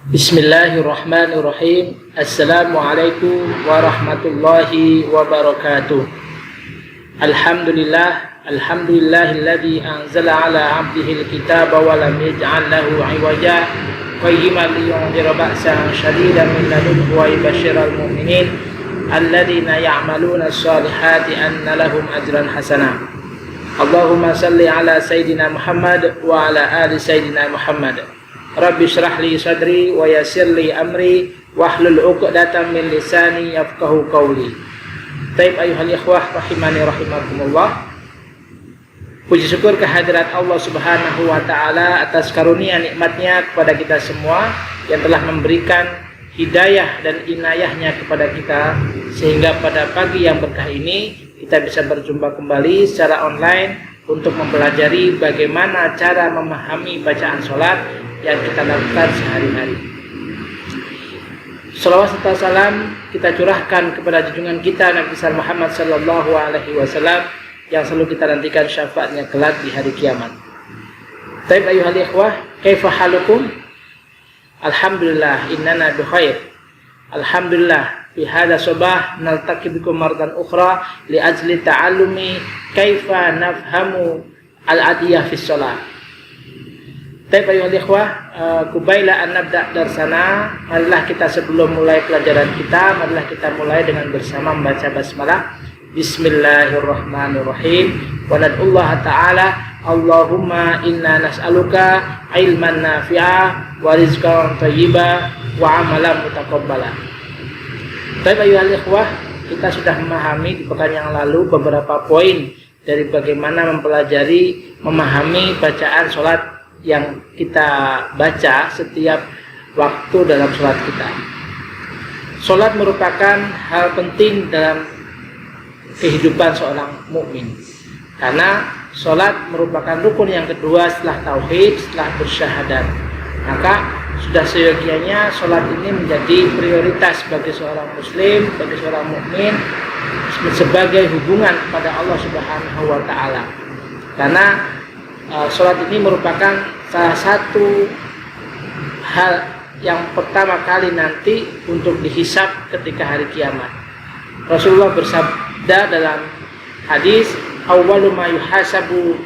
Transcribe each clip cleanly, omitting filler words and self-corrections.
Bismillahirrahmanirrahim. Assalamualaikum warahmatullahi wabarakatuh. Alhamdulillahilladzi anzala ala 'abdihil kitaba wa lam yaj'al lahu 'iwaja qayyiman liyunzira ba'san shadidan min ladunhu wa yubashshiral mu'minin alladzina ya'maluna as-solihati anna lahum ajran hasanah. Allahumma salli ala sayyidina Muhammad wa ala ali sayyidina Muhammad. Rabbi syrah li sadri wa yassir li amri wahlul 'uqdatam min lisani yafqahu qawli. Taib ayuhal ikhwah rahimani rahimakumullah. Puji syukur kehadirat Allah Subhanahu wa taala atas karunia nikmatnya kepada kita semua yang telah memberikan hidayah dan inayahnya kepada kita, sehingga pada pagi yang berkah ini kita bisa berjumpa kembali secara online untuk mempelajari bagaimana cara memahami bacaan sholat yang kita lakukan sehari-hari. Shalawat serta salam kita curahkan kepada junjungan kita Nabi besar Muhammad sallallahu alaihi wasallam yang selalu kita nantikan syafaatnya kelak di hari kiamat. Taib ayuhal ikhwah, kaifa halukum? Alhamdulillah innana bi khair. Alhamdulillah fi hadha sabah naltaqi bikum mardan ukhra li ajli ta'allumi kaifa nafhamu al-adiyah fi shalah. Taib ayuhal ikhwah, kubaila an nabda darsana, marilah kita sebelum mulai pelajaran kita, marilah kita mulai dengan bersama membaca basmalah. Bismillahirrahmanirrahim. Wa nad'ullaha ta'ala Allahumma inna nas'aluka ilman nafi'ah wa rizqan thayyiba wa amalan mutaqabbala. Taib ayuhal ikhwah, kita sudah memahami di pekan yang lalu beberapa poin dari bagaimana mempelajari, memahami bacaan sholat yang kita baca setiap waktu dalam sholat kita. Sholat merupakan hal penting dalam kehidupan seorang mukmin, karena sholat merupakan rukun yang kedua setelah tauhid, setelah bersyahadat. Maka sudah seyogianya sholat ini menjadi prioritas bagi seorang muslim, bagi seorang mukmin, sebagai hubungan kepada Allah Subhanahu wa taala. Karena sholat ini merupakan salah satu hal yang pertama kali nanti untuk dihisab ketika hari kiamat. Rasulullah bersabda dalam hadis, awwalu ma yuhasabu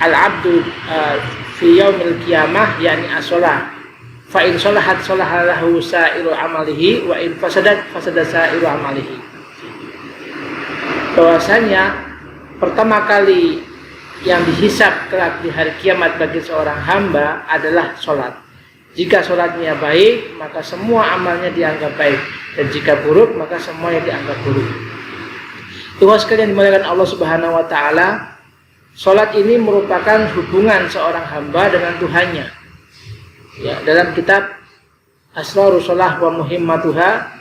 al-'abdu fi yaumil qiyamah yakni as-shalah. Fa in shalahat shalaha lahu sa'iru amalihi wa in fasadat fasada sa'iru amalihi. Bahwasanya pertama kali yang dihisab kelak di hari kiamat bagi seorang hamba adalah sholat. Jika sholatnya baik, maka semua amalnya dianggap baik, dan jika buruk, maka semuanya dianggap buruk. Tuhan sekalian dimuliakan Allah Subhanahu wa taala, sholat ini merupakan hubungan seorang hamba dengan Tuhannya. Ya, dalam kitab Asrarus Shalah wa Muhimmatuha,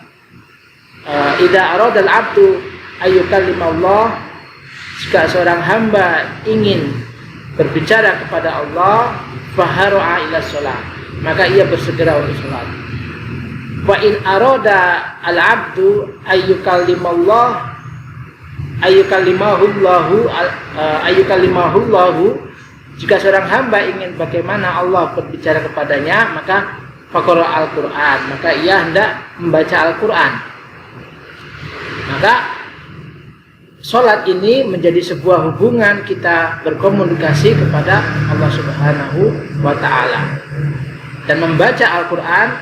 idza arada al-'abdu ayyukallimallah, jika seorang hamba ingin berbicara kepada Allah, faharu'a ila sholat, maka ia bersegera untuk sholat. Wa in arada al-'abdu ayyukallimahullahu, jika seorang hamba ingin bagaimana Allah berbicara kepadanya, maka faqara al-Qur'an, maka ia hendak membaca Al-Qur'an. Maka sholat ini menjadi sebuah hubungan kita berkomunikasi kepada Allah Subhanahu wa ta'ala. Dan membaca Al-Quran,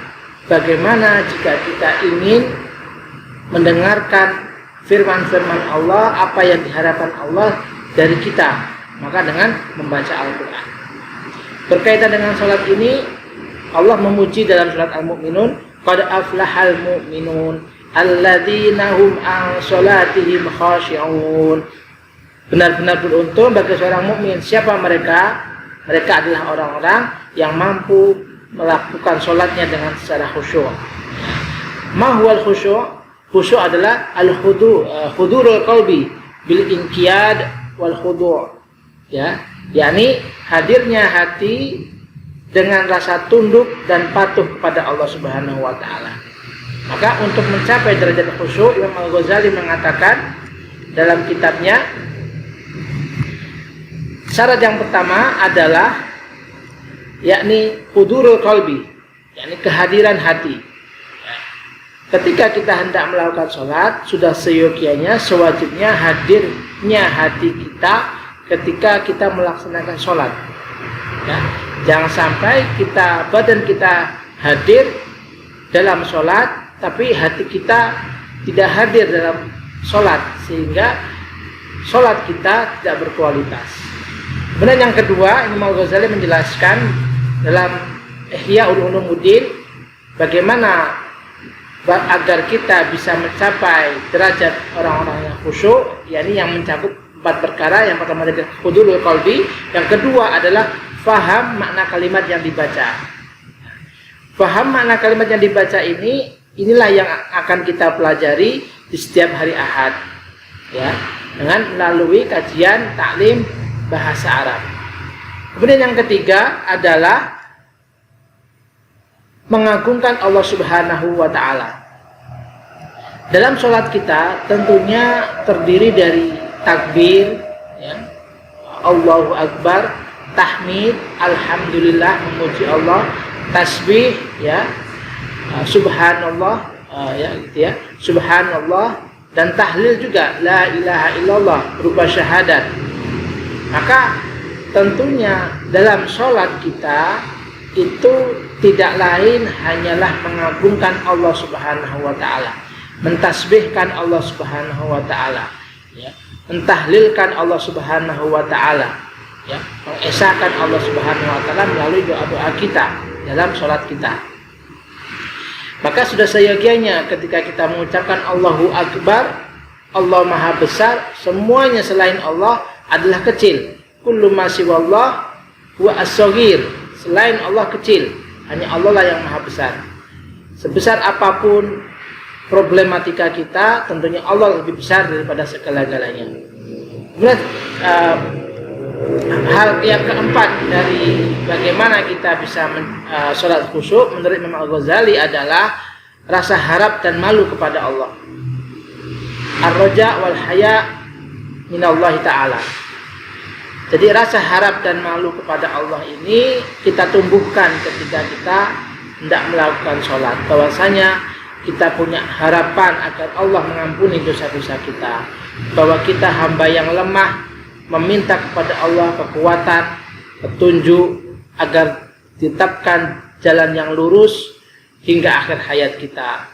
bagaimana jika kita ingin mendengarkan firman-firman Allah, apa yang diharapkan Allah dari kita, maka dengan membaca Al-Quran. Berkaitan dengan sholat ini, Allah memuji dalam surat Al-Mu'minun, qad aflahal mu'minun alladzina hum an sholatihim khashi'un. Benar-benar beruntung bagi seorang mukmin. Siapa mereka? Mereka adalah orang-orang yang mampu melakukan sholatnya dengan secara khusyuk. Ma huwal khusyuk? Khusyuk adalah al-hudurul qalbi bil inqiyad wal khudu'. Ya, yakni hadirnya hati dengan rasa tunduk dan patuh kepada Allah Subhanahu wa taala. Maka untuk mencapai derajat khusyuk, Imam Al-Ghazali mengatakan dalam kitabnya, syarat yang pertama adalah yakni hudurul qalbi, yakni kehadiran hati. Ketika kita hendak melakukan sholat, sudah seyogianya, sewajibnya hadirnya hati kita ketika kita melaksanakan sholat. Ya, jangan sampai badan kita hadir dalam sholat, tapi hati kita tidak hadir dalam sholat, sehingga sholat kita tidak berkualitas. Kemudian yang kedua, Imam Al-Ghazali menjelaskan dalam Ihya Ulumuddin bagaimana agar kita bisa mencapai derajat orang-orang yang khusyuk, yakni yang mencakup 4 perkara. Yang pertama adalah hudurul qalbi, yang kedua adalah faham makna kalimat yang dibaca. Faham makna kalimat yang dibaca inilah yang akan kita pelajari di setiap hari Ahad, ya, dengan melalui kajian taklim bahasa Arab. Kemudian yang ketiga adalah mengagungkan Allah Subhanahu wa Ta'ala. Dalam sholat kita tentunya terdiri dari takbir, ya, Allahu Akbar, tahmid, alhamdulillah, memuji Allah, tasbih, ya, subhanallah, ya, gitu ya, subhanallah, dan tahlil juga, la ilaha illallah, berupa syahadat. Maka tentunya dalam sholat kita itu tidak lain hanyalah mengagungkan Allah Subhanahu wa Ta'ala, mentasbihkan Allah Subhanahu wa Ta'ala, ya, mentahlilkan Allah Subhanahu wa Ta'ala, ya, mengesahkan Allah Subhanahu wa Ta'ala melalui doa-doa kita dalam sholat kita. Maka sudah seyogianya ketika kita mengucapkan Allahu Akbar, Allah Maha Besar, semuanya selain Allah adalah kecil. Kullu ma siwallah huwa as-shaghir. Selain Allah kecil, hanya Allah lah yang Maha Besar. Sebesar apapun problematika kita, tentunya Allah lebih besar daripada segala-galanya. Kemudian hal yang keempat dari bagaimana kita bisa sholat khusyuk menurut Imam Al-Ghazali adalah rasa harap dan malu kepada Allah. Ar-raja wal haya minallahi ta'ala. Jadi rasa harap dan malu kepada Allah ini kita tumbuhkan ketika kita hendak melakukan sholat. Bahwasanya kita punya harapan agar Allah mengampuni dosa-dosa kita. Bahwa kita hamba yang lemah, meminta kepada Allah kekuatan, petunjuk agar ditetapkan jalan yang lurus hingga akhir hayat kita.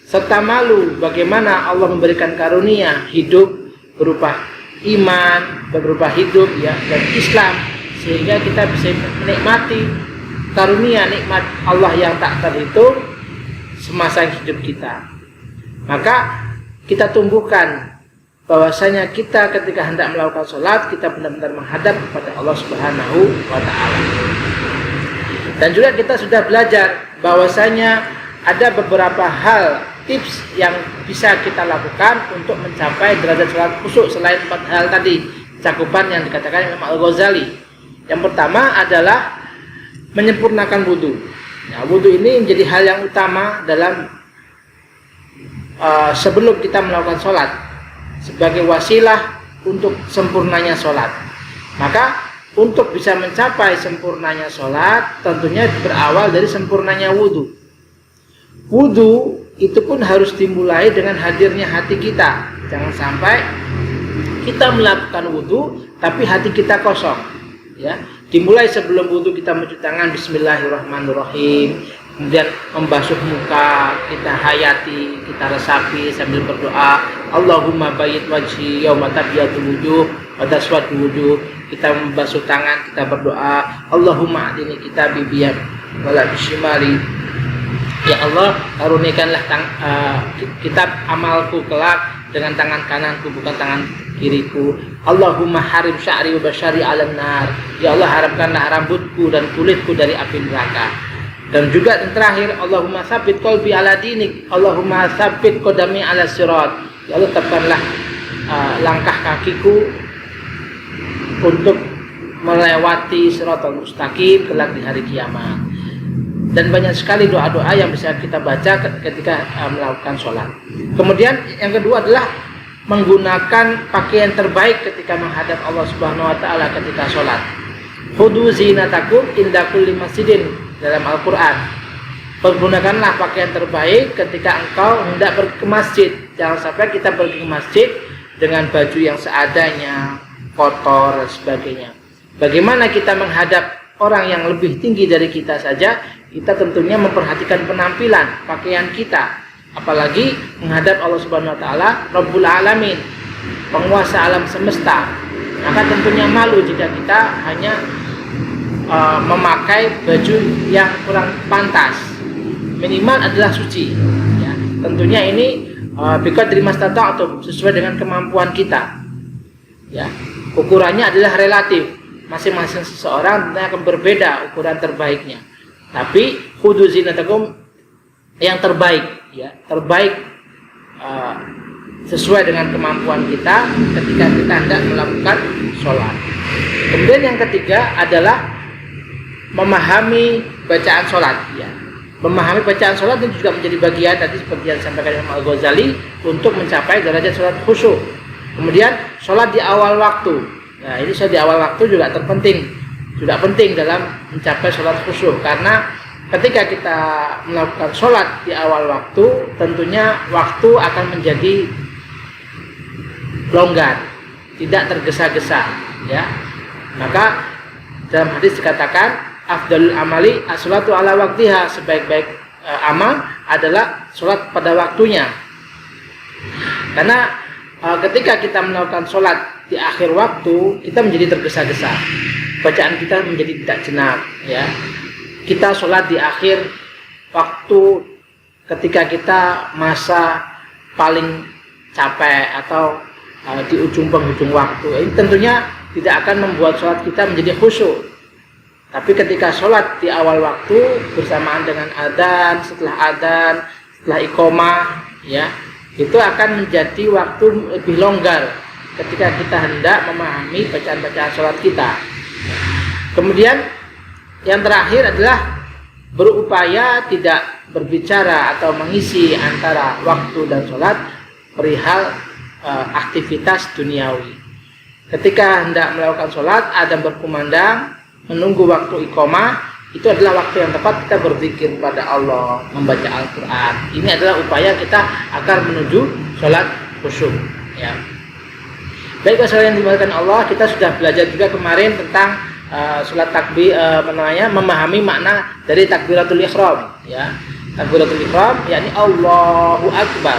Serta malu bagaimana Allah memberikan karunia hidup berupa iman, berupa hidup, ya, dan Islam, sehingga kita bisa menikmati karunia nikmat Allah yang tak terhitung semasa hidup kita. Maka kita tumbuhkan bahwasanya kita ketika hendak melakukan sholat, kita benar-benar menghadap kepada Allah Subhanahu wa Ta'ala. Dan juga kita sudah belajar bahwasanya ada beberapa hal, tips yang bisa kita lakukan untuk mencapai derajat sholat khusyuk selain 4 hal tadi, cakupan yang dikatakan Imam Al-Ghazali. Yang pertama adalah menyempurnakan wudu. Nah, wudu ini menjadi hal yang utama dalam sebelum kita melakukan sholat, sebagai wasilah untuk sempurnanya sholat. Maka untuk bisa mencapai sempurnanya sholat, tentunya berawal dari sempurnanya wudu. Wudu itu pun harus dimulai dengan hadirnya hati kita. Jangan sampai kita melakukan wudu tapi hati kita kosong, ya. Dimulai sebelum wudu kita mencuci tangan, bismillahirrahmanirrahim, kemudian membasuh muka, kita hayati, kita resapi sambil berdoa, Allahumma bayyid wajhi yauma tabyaddu wujuh wa taswaddu wujuh. Kita membasuh tangan, kita berdoa, Allahumma adini kita bibiyam wala bishimali. Ya Allah, karunikanlah kitab amalku kelak dengan tangan kananku, bukan tangan kiriku. Allahumma harim sya'ri wa basyari 'alan nar. Ya Allah, haramkanlah rambutku dan kulitku dari api neraka. Dan juga yang terakhir, Allahumma tsabbit qalbi 'ala dinik. Allahumma tsabbit qadami 'ala sirat. Ya Allah, tetapkanlah langkah kakiku untuk melewati siratal mustaqim kelak di hari kiamat. Dan banyak sekali doa-doa yang bisa kita baca ketika melakukan sholat. Kemudian yang kedua adalah menggunakan pakaian terbaik ketika menghadap Allah Subhanahu wa Ta'ala ketika sholat. Khudu zinatakum inda kulli masjidin dalam Al-Quran. Pergunakanlah pakaian terbaik ketika engkau hendak pergi ke masjid. Jangan sampai kita pergi ke masjid dengan baju yang seadanya, kotor dan sebagainya. Bagaimana kita menghadap orang yang lebih tinggi dari kita saja, kita tentunya memperhatikan penampilan pakaian kita, apalagi menghadap Allah Subhanahu wa taala, Rabbul Alamin, penguasa alam semesta. Maka tentunya malu jika kita hanya memakai baju yang kurang pantas. Minimal adalah suci, ya. Tentunya ini biqadri mastata'tum, sesuai dengan kemampuan kita, ya. Ukurannya adalah relatif, masing-masing seseorang tentunya akan berbeda ukuran terbaiknya. Tapi khudhu zinatakum, yang terbaik, ya, terbaik sesuai dengan kemampuan kita ketika kita hendak melakukan sholat. Kemudian yang ketiga adalah memahami bacaan sholat, ya. Memahami bacaan sholat itu juga menjadi bagian tadi seperti yang disampaikan Imam Al-Ghazali untuk mencapai derajat sholat khusyuk. Kemudian sholat di awal waktu. Nah, ini sholat di awal waktu juga terpenting, juga penting dalam mencapai sholat khusyuk, karena ketika kita melakukan sholat di awal waktu, tentunya waktu akan menjadi longgar, tidak tergesa-gesa, ya. Maka dalam hadis dikatakan afdalul amali as-sholatu ala waqtiha, sebaik-baik amal adalah sholat pada waktunya. Karena ketika kita melakukan sholat di akhir waktu, kita menjadi tergesa-gesa, bacaan kita menjadi tidak jenak, ya. Kita sholat di akhir waktu ketika kita masa paling capek atau di ujung penghujung waktu, ini tentunya tidak akan membuat sholat kita menjadi khusyuk. Tapi ketika sholat di awal waktu bersamaan dengan adzan, setelah iqomah, ya, itu akan menjadi waktu lebih longgar ketika kita hendak memahami bacaan-bacaan sholat kita. Kemudian yang terakhir adalah berupaya tidak berbicara atau mengisi antara waktu dan sholat perihal aktivitas duniawi. Ketika hendak melakukan sholat, adzan berkumandang, menunggu waktu iqomah, itu adalah waktu yang tepat kita berzikir kepada Allah, membaca Al-Quran. Ini adalah upaya kita agar menuju sholat khusyuk, ya. Baik, saudara yang dimuliakan Allah, kita sudah belajar juga kemarin tentang sholat takbir, memahami makna dari takbiratul ihram, ya. Takbiratul ihram yakni Allahu Akbar.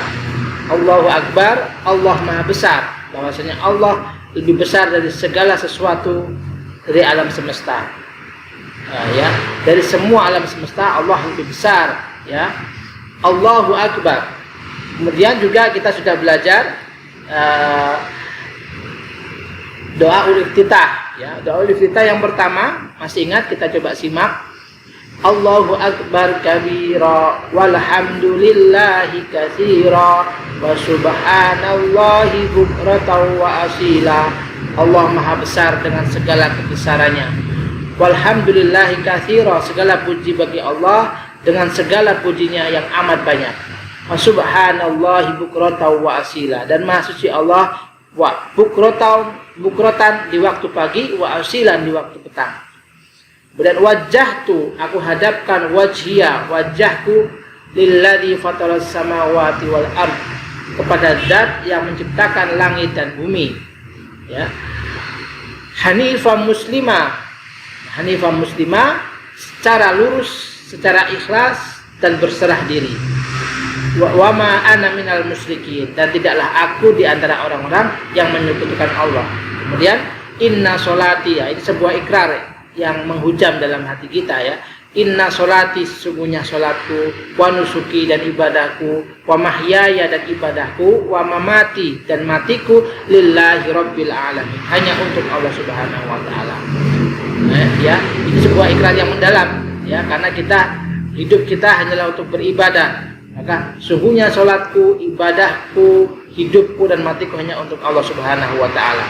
Allahu Akbar, Allah Maha Besar. Bahwasanya Allah lebih besar dari segala sesuatu dari alam semesta, ya, dari semua alam semesta Allah lebih besar, ya. Allahu Akbar. Kemudian juga kita sudah belajar doa ul iftitah, ya. Doa ul iftitah yang pertama, masih ingat? Kita coba simak. Allahu Akbar kabira walhamdulillahi katsira wa subhanallahi bukratan wa asila. Allah Maha Besar dengan segala kebesarannya. Walhamdulillahi katsira, segala puji bagi Allah dengan segala pujinya yang amat banyak. Wa subhanallahi bukratan wa asila, dan Maha Suci Allah wa bukratan di waktu pagi, wa asilan di waktu petang. Dan wajjahtu, aku hadapkan wajhiya, wajahku lilladzi fataras samawati wal ard, kepada zat yang menciptakan langit dan bumi, ya. Hanifah muslimah secara lurus, secara ikhlas dan berserah diri. Wa ma ana minal musyrikin, dan tidaklah aku di antara orang-orang yang menyekutukan Allah. Kemudian inna sholati, ya, ini sebuah ikrar yang menghujam dalam hati kita, ya. Inna sholati, sesungguhnya sholatku, wa nusuki, dan ibadahku, wa mahyaya, dan ibadahku, wa mamati, dan matiku, lillahi rabbil alamin, hanya untuk Allah Subhanahu wa ta'ala. Ya, ini sebuah ikrar yang mendalam, ya, karena hidup kita hanyalah untuk beribadah. Maka sungguhnya sholatku, ibadahku, hidupku, dan matiku hanya untuk Allah Subhanahu wa ta'ala.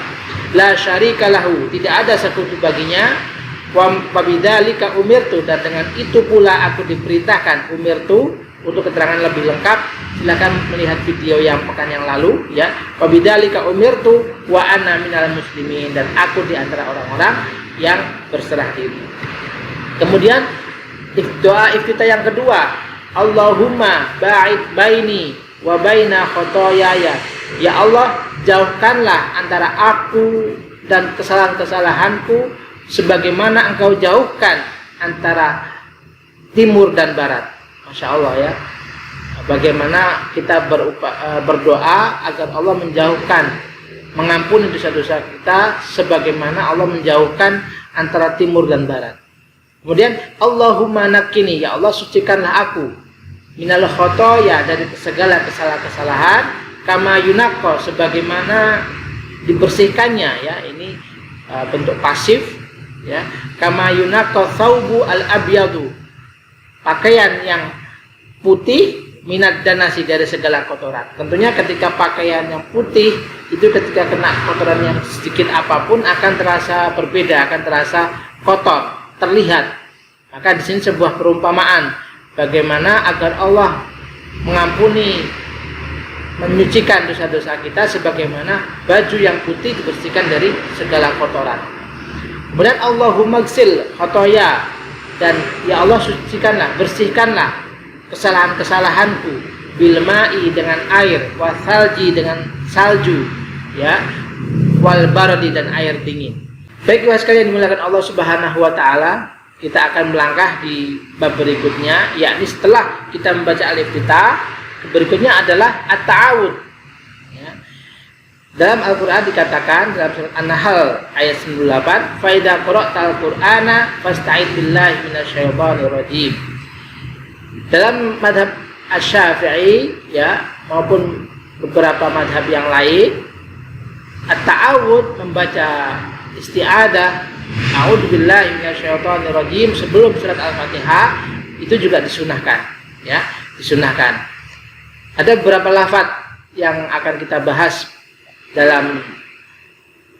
La syarika lahu, tidak ada sekutu baginya. Wa bidzalika umirtu, dan dengan itu pula aku diperintahkan. Umirtu, untuk keterangan lebih lengkap silakan melihat video yang pekan yang lalu, ya. Wa bidzalika umirtu wa ana minal muslimin, dan aku di antara orang-orang yang berserah diri. Kemudian doa iftitah yang kedua, Allahumma ba'id baini wa baina khotoyaya. Ya Allah, jauhkanlah antara aku dan kesalahan-kesalahanku sebagaimana Engkau jauhkan antara timur dan barat. Masya Allah ya. Bagaimana kita berdoa agar Allah menjauhkan, mengampuni dosa-dosa kita sebagaimana Allah menjauhkan antara timur dan barat. Kemudian Allahumma nakkini, ya Allah sucikanlah aku minal khotoya, dari segala kesalahan-kesalahan, kama yunaqqa, sebagaimana dibersihkannya, ya ini bentuk pasif ya, kama yunaqqa thawbu al abyadu, pakaian yang putih, minad danasi, dari segala kotoran. Tentunya ketika pakaian yang putih itu ketika kena kotoran yang sedikit apapun akan terasa berbeda, akan terasa kotor, terlihat. Maka di sini sebuah perumpamaan bagaimana agar Allah mengampuni, menyucikan dosa-dosa kita sebagaimana baju yang putih dibersihkan dari segala kotoran. Kemudian Allahumma gsil khotoya, dan ya Allah sucikanlah, bersihkanlah kesalahan-kesalahanku, bil ma'i, dengan air, wasalji, dengan salju, ya, wal bardi, dan air dingin. Baik sekalian dimuliakan Allah Subhanahu wa taala, kita akan melangkah di bab berikutnya, yakni setelah kita membaca al-iftitah, berikutnya adalah at-ta'awud. Ya. Dalam Al-Qur'an dikatakan dalam surat An-Nahl ayat 98, fa idza qara'tal Qur'ana fasta'id billahi minasyaitonir rajim. Dalam madhab Asy-Syafi'i ya maupun beberapa madhab yang lain, at-ta'awud, membaca isti'adah, a'udzubillahi minasyaitonir rajim, sebelum surat Al-Fatihah, itu juga disunahkan, ya, disunahkan. Ada beberapa lafaz yang akan kita bahas dalam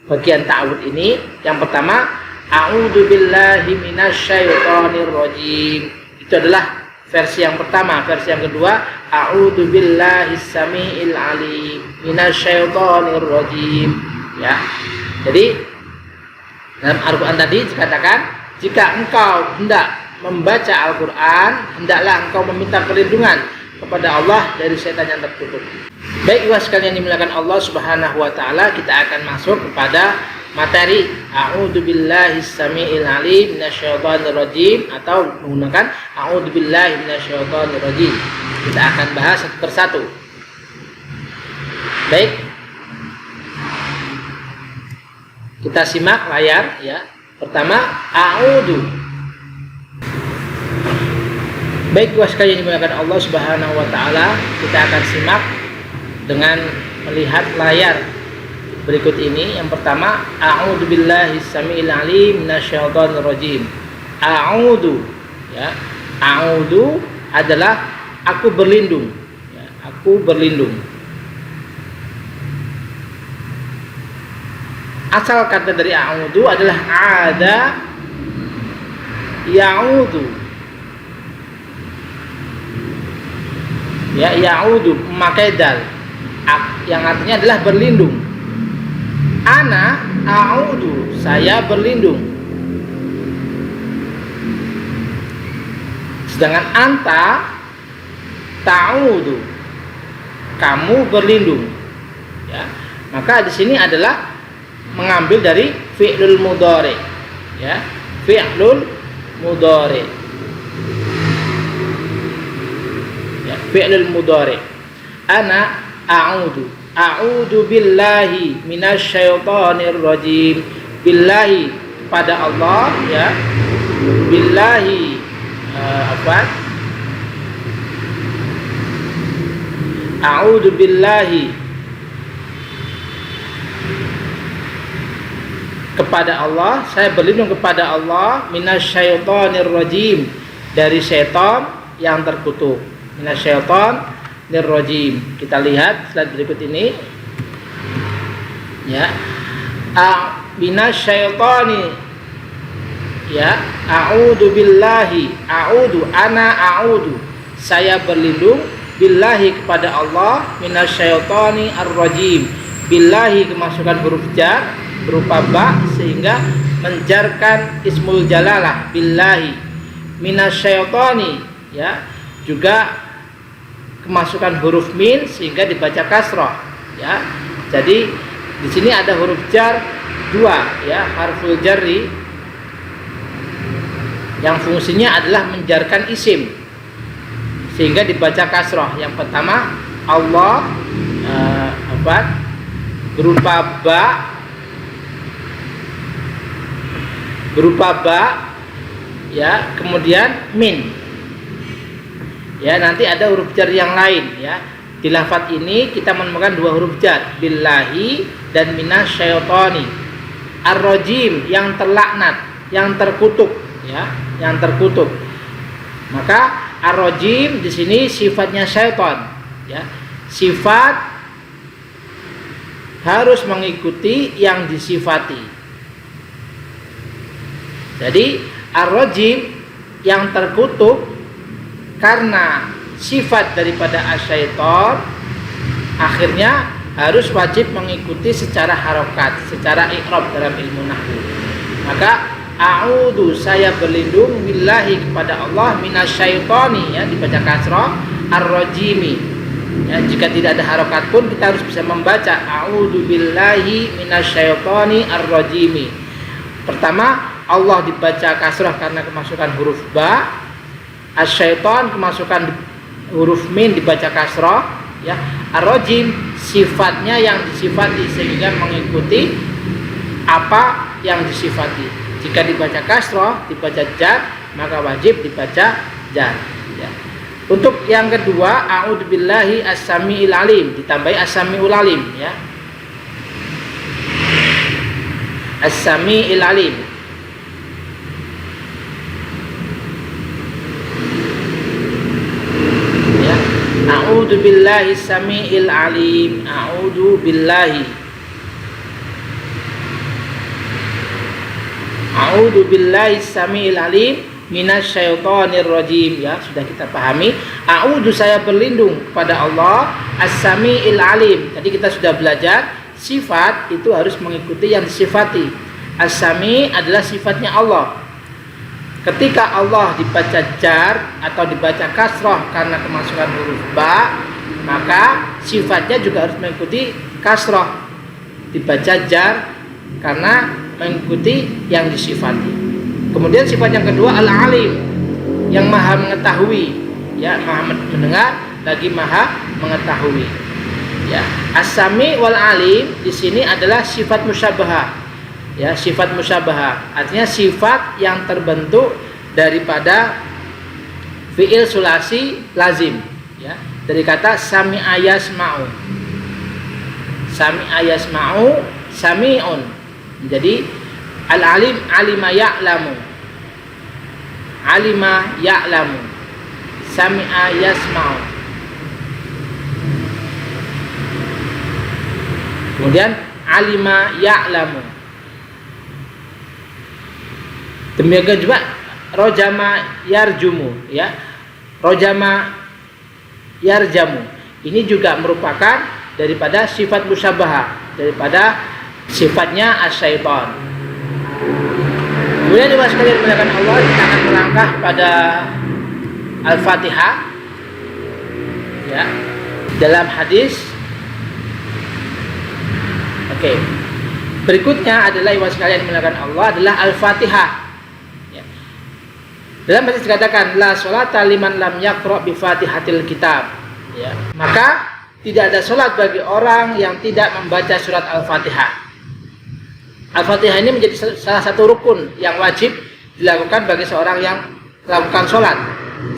bagian ta'awud ini. Yang pertama, a'udzubillahi minasyaitonir rajim. Itu adalah versi yang pertama. Versi yang kedua, a'udzubillahis samiil alim minasyaitonir rajim. Ya. Jadi dalam Al-Quran tadi dikatakan, jika engkau hendak membaca Al-Quran, hendaklah engkau meminta perlindungan kepada Allah dari setan yang terkutuk. Baik sekalian dimuliakan Allah Subhanahu wa taala, kita akan masuk kepada materi a'udzubillahi samiil alim minasyaitonir rajim, atau menggunakan a'udzubillahi minasyaitonir rajim. Kita akan bahas satu persatu. Baik, kita simak layar ya. Pertama, a'udzu. Baik sekalian dimuliakan Allah Subhanahu wa taala, kita akan simak dengan melihat layar berikut ini. Yang pertama, a'udzubillahi samiil alim minasyaitonir rajim. A'udzu ya. A'udzu adalah aku berlindung ya, aku berlindung. Asal kata dari a'udzu adalah ada ya'udzu. Ya, ya'udzu memakai dal yang artinya adalah berlindung. Ana a'udzu, saya berlindung. Sedangkan anta ta'udzu, kamu berlindung. Ya, maka di sini adalah mengambil dari fi'lul mudhari, ya, fi'lul mudhari, ya, fi'lul mudhari. Ana a'udzu billahi minasyaitonir rajim. Billahi, pada Allah ya, billahi a'udzu billahi, kepada Allah, saya berlindung kepada Allah, minasyaitonir rajim, dari setan yang terkutuk. Minasyaitonir rajim. Kita lihat slide berikut ini. Ya. Minasyaitoni. Ya, a'udzu billahi, a'udzu, ana a'udzu, saya berlindung, billahi, kepada Allah, minasyaitonir rajim. Billahi kemasukan huruf jar berupa ba sehingga menjarkan ismul jalalah billahi. Minasyaitoni ya, juga kemasukan huruf min sehingga dibaca kasroh, ya. Jadi di sini ada huruf jar dua, ya, harful jarri yang fungsinya adalah menjarkan isim sehingga dibaca kasroh. Yang pertama Allah berupa ba, ya, kemudian min. Ya, nanti ada huruf jar yang lain, ya. Di lafaz ini kita menemukan dua huruf jar, billahi dan minasyaitoni. Ar-rajim yang terlaknat, yang terkutuk, ya, yang terkutuk. Maka ar-rajim di sini sifatnya syaitan, ya. Sifat harus mengikuti yang disifati. Jadi ar-rajim yang terkutuk karena sifat daripada asyaiton, akhirnya harus wajib mengikuti secara harokat, secara i'rab dalam ilmu nahwu. Maka a'udzu, saya berlindung, billahi, kepada Allah, minasyaitoni, ya, dibaca kasrah, ar-rajimi. Ya, jika tidak ada harokat pun kita harus bisa membaca a'udzu billahi minasyaitoni ar-rajimi. Pertama, Allah dibaca kasrah karena kemasukan huruf ba, asyaiton kemasukan huruf min dibaca kasrah, ya. Ar-rajim sifatnya yang disifati sehingga mengikuti apa yang disifati. Jika dibaca kasrah, dibaca jar, maka wajib dibaca jar, ya. Untuk yang kedua, a'udzubillahi as-sami'il alim, ditambahi as-sami'ul alim, ya. As-sami'il alim. A'udzu billahi samiil alim. A'udzu billahi. A'udzu billahi samiil alim minasyaitonir rajim, ya, sudah kita pahami. A'udzu, saya berlindung kepada Allah, as-samiil alim. Tadi kita sudah belajar sifat itu harus mengikuti yang disifati. As-sami adalah sifatnya Allah. Ketika Allah dibaca jar atau dibaca kasroh karena kemasukan huruf ba, maka sifatnya juga harus mengikuti kasroh. Dibaca jar karena mengikuti yang disifati. Kemudian sifat yang kedua al-alim, yang maha mengetahui, ya, maha mendengar lagi maha mengetahui, ya. As-sami wal alim di sini adalah sifat musyabahah. Ya, sifat musyabahah artinya sifat yang terbentuk daripada fiil sulasi lazim, ya, dari kata sami'a yasma'u. Sami'a yasma'u, sami'un. Jadi al-alim alima ya'lamu. Alima ya'lamu. Sami'a yasma'u. Kemudian alima ya'lamu. Demikian juga rojama yarjumu, ya, rojama yarjamu. Ini juga merupakan daripada sifat musyabahah, daripada sifatnya asyaiton. Kemudian juga sekalian melakukan Allah, kita akan melangkah pada Al-Fatihah, ya, dalam hadis. Oke. Berikutnya adalah iwas sekalian melakukan Allah adalah Al-Fatihah. Dalam hadis dikatakan la sholata liman lam yaqra bi Fatihatil kitab, ya. Maka tidak ada sholat bagi orang yang tidak membaca surat Al-Fatihah. Al-Fatihah ini menjadi salah satu rukun yang wajib dilakukan bagi seorang yang melakukan sholat.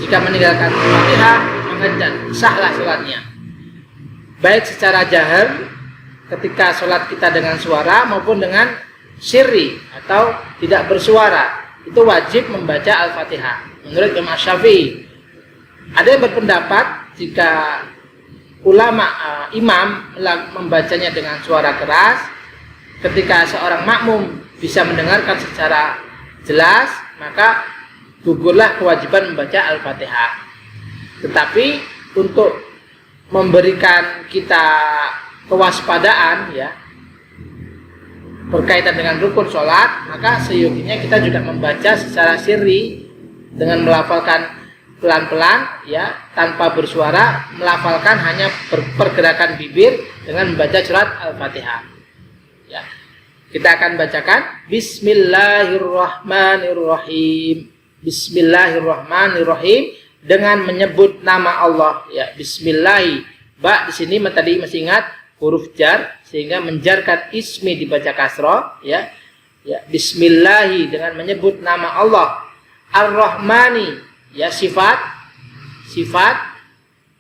Jika meninggalkan Al-Fatihah, maka sahlah sholatnya. Baik secara jahar ketika sholat kita dengan suara maupun dengan sirri atau tidak bersuara. Itu wajib membaca Al-Fatihah menurut Imam Syafi'i. Ada yang berpendapat jika ulama imam membacanya dengan suara keras, ketika seorang makmum bisa mendengarkan secara jelas, maka gugurlah kewajiban membaca Al-Fatihah. Tetapi untuk memberikan kita kewaspadaan, ya, berkaitan dengan rukun sholat, maka seyoginya kita juga membaca secara sirri dengan melafalkan pelan-pelan ya, tanpa bersuara, melafalkan hanya pergerakan bibir dengan membaca surat Al-Fatihah. Ya. Kita akan bacakan Bismillahirrahmanirrahim. Bismillahirrahmanirrahim dengan menyebut nama Allah ya. Bismillah. Ba di sini tadi masih ingat huruf jar sehingga menjarkan ismi dibaca kasroh ya. Ya, Bismillah dengan menyebut nama Allah. Ar-Rahmani ya, sifat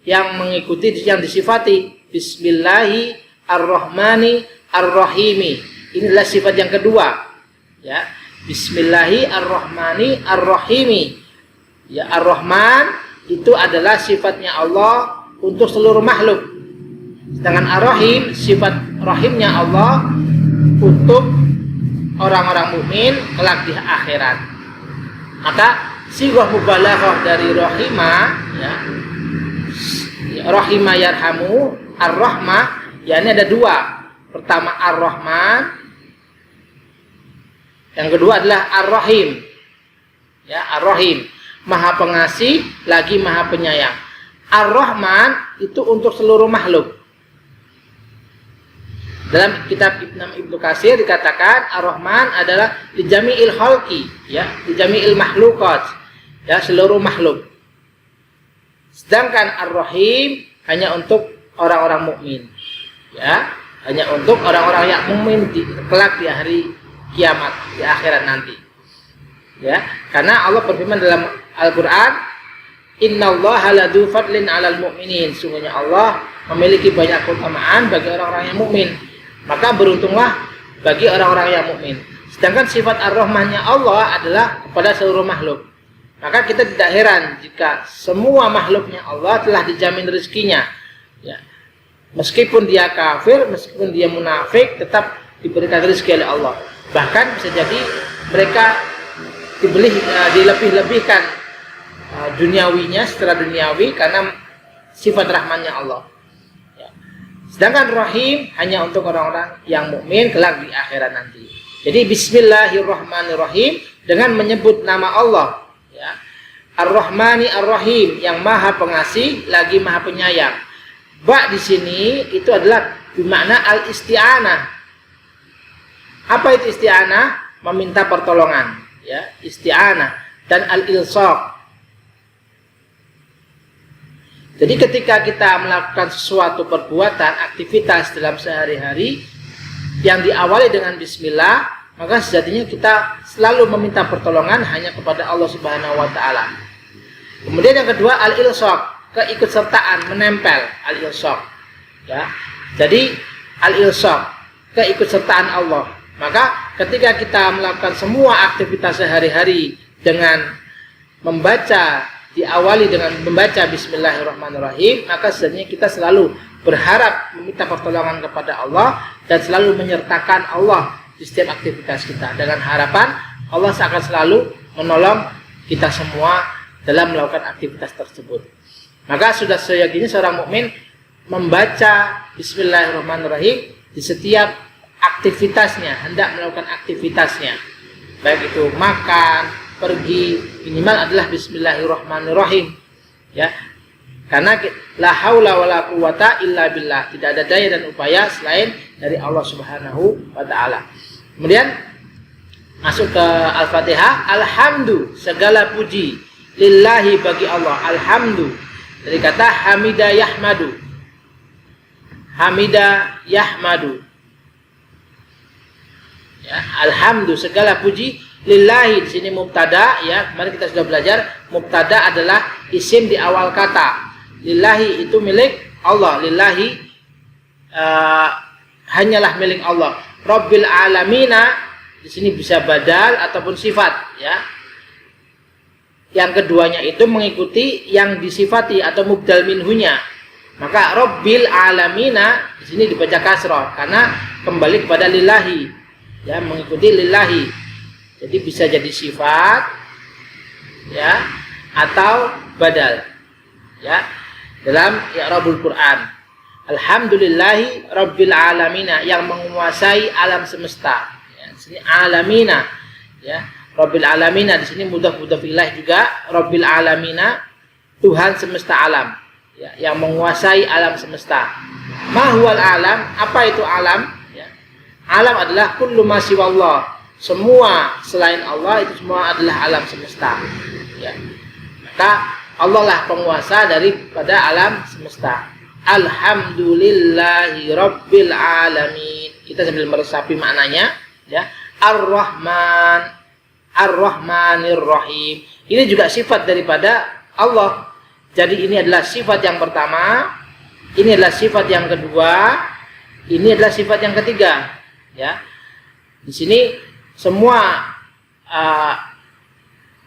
yang mengikuti yang disifati. Bismillahi ar-Rahmani ar-Rahimi. Inilah sifat yang kedua. Ya. Bismillahi ar-Rahmani ar-Rahimi. Ya, Ar-Rahman itu adalah sifatnya Allah untuk seluruh makhluk. Sedangkan Ar-Rahim sifat rahimnya Allah untuk orang-orang mukmin kelak di akhirat. Maka sighah mubalaghah dari rahimah ya, rahimah yarhamu, ar-rahmah ya, ini ada dua. Pertama ar-Rahman, yang kedua adalah ar-Rahim ya, ar-Rahim maha pengasih lagi maha penyayang. Ar-Rahman itu untuk seluruh makhluk. Dalam kitab Ibnu Katsir dikatakan Ar-Rahman adalah li jami'il khalqi ya, li jami'il makhluqat ya, seluruh makhluk. Sedangkan Ar-Rahim hanya untuk orang-orang mukmin. Ya, hanya untuk orang-orang yang mukmin kelak di hari kiamat, di akhirat nanti. Ya, karena Allah berfirman dalam Al-Qur'an, "Innallaha ladu fadlin 'alal mu'minin." Sungguhnya Allah memiliki banyak keutamaan bagi orang-orang yang mukmin. Maka beruntunglah bagi orang-orang yang mukmin. Sedangkan sifat Ar-Rahmannya Allah adalah kepada seluruh makhluk. Maka kita tidak heran jika semua makhluknya Allah telah dijamin rezekinya. Ya. Meskipun dia kafir, meskipun dia munafik, tetap diberikan rezeki oleh Allah. Bahkan bisa jadi mereka dilebih-lebihkan duniawinya secara duniawi karena sifat rahmannya Allah. Sedangkan Rahim hanya untuk orang-orang yang mukmin kelak di akhirat nanti. Jadi Bismillahirrahmanirrahim dengan menyebut nama Allah. Ya. Ar-Rahmani Ar-Rahim yang maha pengasih lagi maha penyayang. Ba di sini itu adalah bermakna al-isti'anah. Apa itu isti'anah? Meminta pertolongan. Ya, isti'anah dan al-ilsaq. Jadi ketika kita melakukan sesuatu perbuatan, aktivitas dalam sehari-hari yang diawali dengan bismillah, maka sejatinya kita selalu meminta pertolongan hanya kepada Allah Subhanahu wa taala. Kemudian yang kedua al-ilsaq, keikutsertaan, menempel, al-ilsaq. Ya. Jadi al-ilsaq, keikutsertaan Allah. Maka ketika kita melakukan semua aktivitas sehari-hari dengan diawali dengan membaca Bismillahirrahmanirrahim, maka sebenarnya kita selalu berharap meminta pertolongan kepada Allah dan selalu menyertakan Allah di setiap aktivitas kita dengan harapan Allah akan selalu menolong kita semua dalam melakukan aktivitas tersebut. Maka sudah seyoginya seorang mukmin membaca Bismillahirrahmanirrahim di setiap aktivitasnya, hendak melakukan aktivitasnya, baik itu makan, pergi, minimal adalah Bismillahirrahmanirrahim ya, karena la haula wala quwata illa billah, tidak ada daya dan upaya selain dari Allah Subhanahu wa taala. Kemudian masuk ke Al-Fatihah. Alhamdu, segala puji lillahi bagi Allah. Alhamdu dari kata hamida yahmadu. Hamida yahmadu ya, alhamdu segala puji lillahi di sini mubtada ya. Kemarin kita sudah belajar mubtada adalah isim di awal kata. Lillahi itu milik Allah. Lillahi hanyalah milik Allah. Rabbil alamina di sini bisa badal ataupun sifat ya. Yang keduanya itu mengikuti yang disifati atau mubdal minhunya. Maka Rabbil alamina di sini dibaca kasrah karena kembali kepada lillahi ya, mengikuti lillahi. Jadi bisa jadi sifat ya atau badal ya dalam i'rabul Quran. Alhamdulillahi rabbil alamina, yang menguasai alam semesta. Ya, di sini alamina ya. Rabbil alamina di sini mudhaf ilaih juga, rabbil alamina Tuhan semesta alam, ya, yang menguasai alam semesta. Mahwal alam, apa itu alam? Ya. Alam adalah kullu ma siwallah, semua selain Allah itu semua adalah alam semesta. Ya. Maka Allah lah penguasa daripada alam semesta. Alhamdulillahi rabbil alamin. Kita sambil meresapi maknanya, ya. Ar-Rahman, Ar-Rahmanir Rahim. Ini juga sifat daripada Allah. Jadi ini adalah sifat yang pertama, ini adalah sifat yang kedua, ini adalah sifat yang ketiga. Ya, di sini semua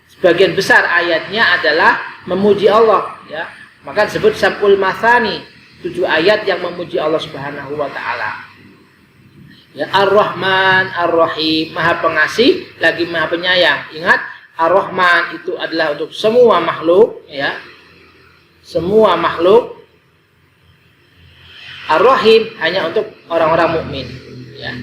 sebagian besar ayatnya adalah memuji Allah. Ya, maka disebut sab'ul mathani, 7 ayat yang memuji Allah Subhanahu Wa Taala. Ya, Ar-Rahman, Ar-Rahim, Maha Pengasih lagi Maha Penyayang. Ingat, Ar-Rahman itu adalah untuk semua makhluk, ya. Semua makhluk. Ar-Rahim hanya untuk orang-orang mukmin, ya.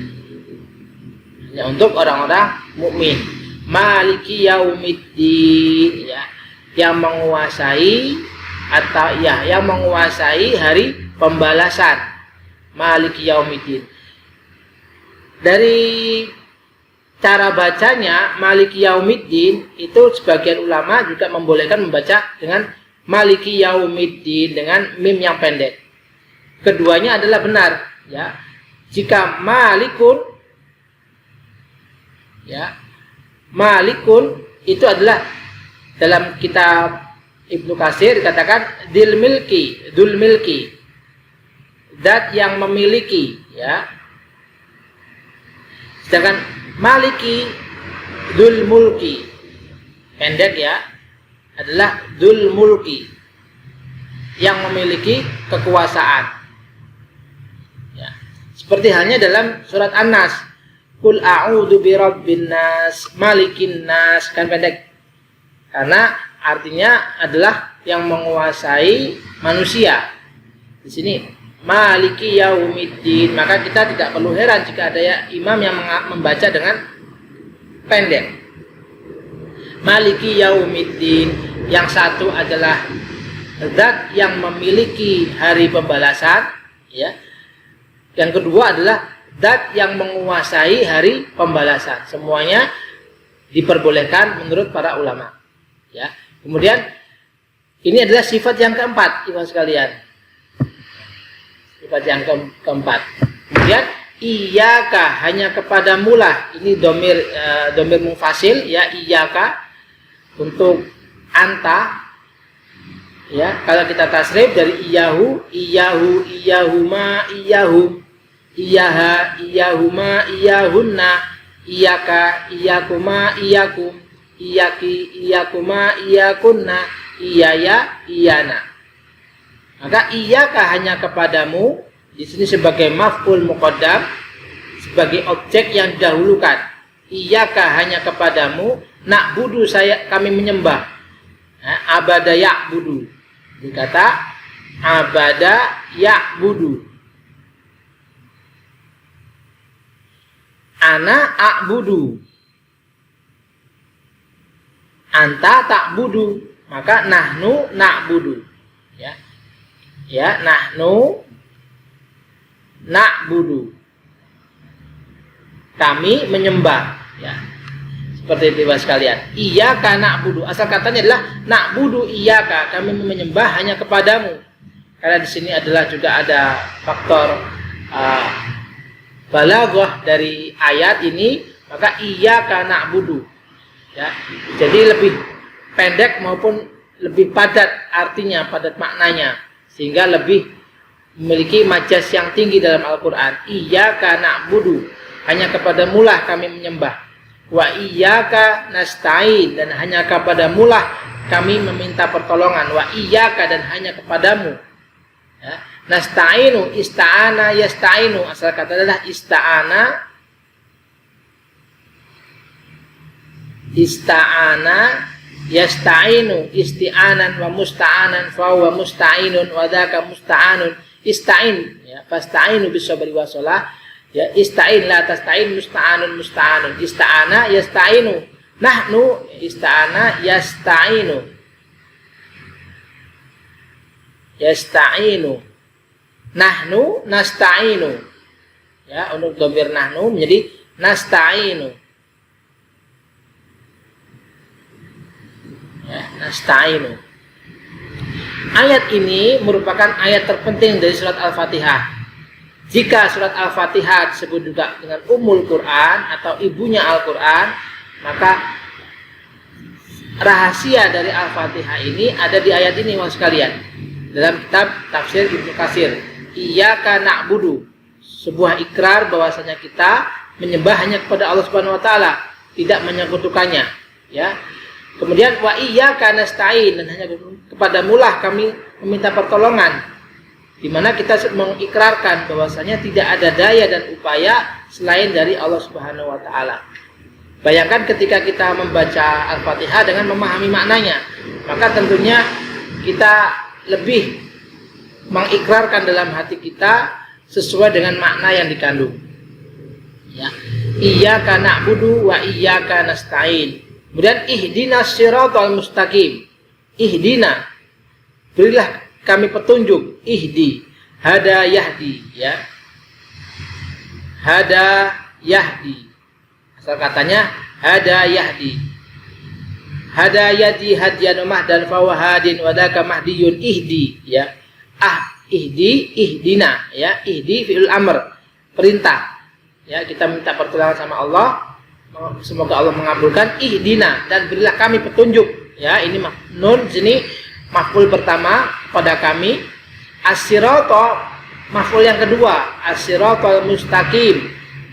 Hanya untuk orang-orang mukmin. Maliki yaumiddin, ya. Yang menguasai atau ya, yang menguasai hari pembalasan. Maliki yaumiddin. Dari cara bacanya Maliki Yaumiddin itu sebagian ulama juga membolehkan membaca dengan Maliki Yaumiddin dengan mim yang pendek. Keduanya adalah benar, ya. Jika Malikun, ya, Malikun itu adalah dalam kitab Ibnu Katsir dikatakan Dul Milki, zat yang memiliki, ya. Sedangkan Maliki Dul Mulki, pendek, ya, adalah Dul Mulki, yang memiliki kekuasaan, ya. Seperti halnya dalam surat An-Nas, Qul a'udzu birabbin nas, malikin nas, kan pendek. Karena artinya adalah yang menguasai manusia. Di sini Maliki Yaumiddin, maka kita tidak perlu heran jika ada imam yang membaca dengan pendek. Maliki Yaumiddin, yang satu adalah zat yang memiliki hari pembalasan, ya. Yang kedua adalah zat yang menguasai hari pembalasan. Semuanya diperbolehkan menurut para ulama, ya. Kemudian ini adalah sifat yang keempat, ibu sekalian. Sifat yang keempat. Kemudian iyyaka, hanya kepadamu lah. Ini domir mufasil, ya. Iyyaka untuk anta, ya. Kalau kita tasrif dari iyahu, iyahu, iyahuma, iyahum, iyaha, iyahuma, iyahunna, iyyaka, iyakuma, iyakum, iyaki, iyakuma, iyakunna, iyaya, iyana. Maka iyyaka hanya kepadamu di sini sebagai maf'ul muqaddam, sebagai objek yang didahulukan. Iyyaka hanya kepadamu, na'budu kami menyembah. Nah, abada ya'budu. Dikata abada ya'budu. Ana a'budu. Anta ta'budu. Maka nahnu na'budu. Ya. Ya, nahnu na'budu, kami menyembah, ya. Seperti itu sekalian. Iyyaka na'budu, asal katanya adalah na'budu iyyaka, kami menyembah hanya kepadamu. Karena di sini adalah juga ada faktor balaghah dari ayat ini, maka iyyaka na'budu, ya. Jadi lebih pendek maupun lebih padat artinya, padat maknanya, sehingga lebih memiliki majas yang tinggi dalam Al-Quran. Iyyaka na'budu, hanya kepadamu lah kami menyembah. Wa iyyaka nasta'in, dan hanya kepadamu lah kami meminta pertolongan. Wa iyyaka, dan hanya kepadamu. Ya. Nasta'inu, ista'ana, yasta'inu, asal kata adalah ista'ana, yasta'inu, isti'anan wa musta'anan fa huwa musta'inun wa dzaka musta'anun. Ista'in, ya, fasta'inu bis-sabri was-shalah, ya. Ista'in la tasta'in, musta'anun musta'anun. Ista'ana yasta'inu, nahnu ista'ana yasta'inu. yasta'inu. Nahnu nasta'inu. Ya, untuk dhamir nahnu menjadi nasta'inu. Ya, nasta'inu. Ayat ini merupakan ayat terpenting dari surat Al-Fatihah. Jika surat Al-Fatihah disebut juga dengan Ummul Quran atau ibunya Al-Quran, maka rahasia dari Al-Fatihah ini ada di ayat ini, wahai sekalian. Dalam kitab tafsir Ibnu Katsir, Iyyaka na'budu, sebuah ikrar bahwasanya kita menyembah hanya kepada Allah Subhanahu wa taala, tidak menyekutukannya, ya. Kemudian wa iyyaka nasta'in, dan hanya kepadamulah kami meminta pertolongan, di mana kita mengikrarkan bahwasanya tidak ada daya dan upaya selain dari Allah Subhanahu wa taala. Bayangkan ketika kita membaca Al-Fatihah dengan memahami maknanya, maka tentunya kita lebih mengikrarkan dalam hati kita sesuai dengan makna yang dikandung. Ya. Iyyaka na'budu wa iyyaka nasta'in. Kemudian ihdinas siratal mustaqim. Ihdina, berilah kami petunjuk. Ihdi, hada yahdi, ya. Hada yahdi. Asal katanya hada yahdi. Hada yadi hadiyan mahdan fawahadin wadaka mahdiyun ihdi, ya. Ihdi, ihdina, ya. Ihdi fi'il amr, perintah. Ya, kita minta pertolongan sama Allah. Semoga Allah mengabulkan. Ihdina, dan berilah kami petunjuk, ya. Ini nun sini maf'ul pertama pada kami. As-sirata maf'ul yang kedua, as-siratal mustaqim,